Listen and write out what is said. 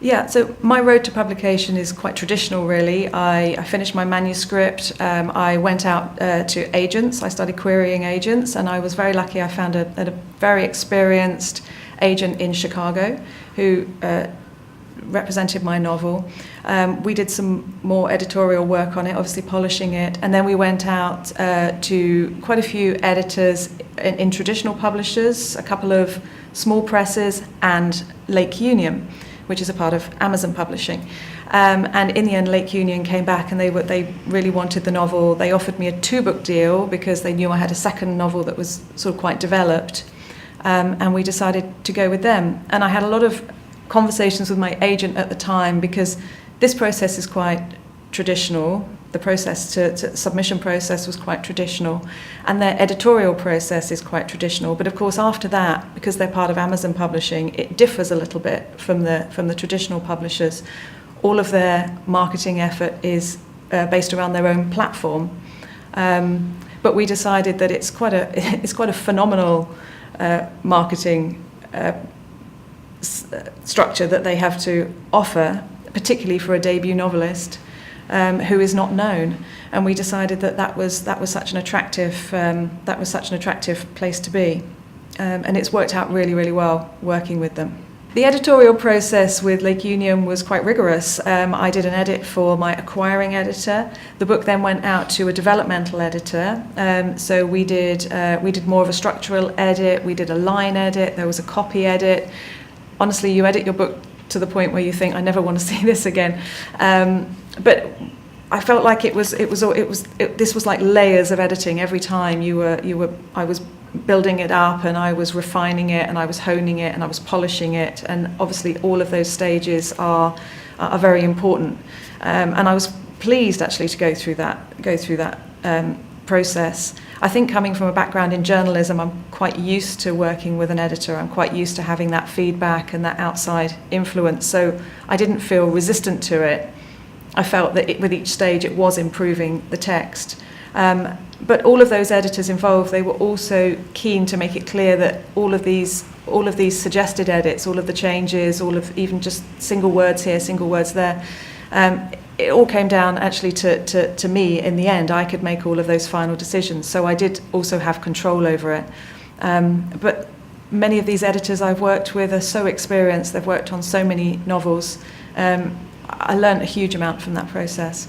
Yeah, so my road to publication is quite traditional, really. I finished my manuscript. I went out to agents. I started querying agents, and I was very lucky. I found a very experienced agent in Chicago who represented my novel. We did some more editorial work on it, obviously polishing it, and then we went out to quite a few editors in traditional publishers, a couple of small presses, and Lake Union, which is a part of Amazon Publishing. And in the end, Lake Union came back and they really wanted the novel. They offered me a 2-book deal because they knew I had a second novel that was sort of quite developed. And we decided to go with them. And I had a lot of conversations with my agent at the time because this process is quite traditional. The process to submission process was quite traditional, and their editorial process is quite traditional. But of course, after that, because they're part of Amazon Publishing, it differs a little bit from the traditional publishers. All of their marketing effort is based around their own platform. But we decided that it's quite a phenomenal marketing structure that they have to offer, particularly for a debut novelist. Who is not known, and we decided that was such an attractive place to be, and it's worked out really, really well working with them. The editorial process with Lake Union was quite rigorous. I did an edit for my acquiring editor. The book then went out to a developmental editor. So we did more of a structural edit. We did a line edit. There was a copy edit. Honestly, you edit your book to the point where you think, I never want to see this again. But I felt like this was like layers of editing. Every time I was building it up, and I was refining it, and I was honing it, and I was polishing it, and obviously all of those stages are very important. And I was pleased actually to go through that process. I think coming from a background in journalism, I'm quite used to working with an editor. I'm quite used to having that feedback and that outside influence. So I didn't feel resistant to it. I felt that with each stage it was improving the text. But all of those editors involved, they were also keen to make it clear that all of these suggested edits, all of the changes, all of even just single words here, single words there, it all came down actually to me in the end. I could make all of those final decisions. So I did also have control over it. But many of these editors I've worked with are so experienced. They've worked on so many novels. I learned a huge amount from that process.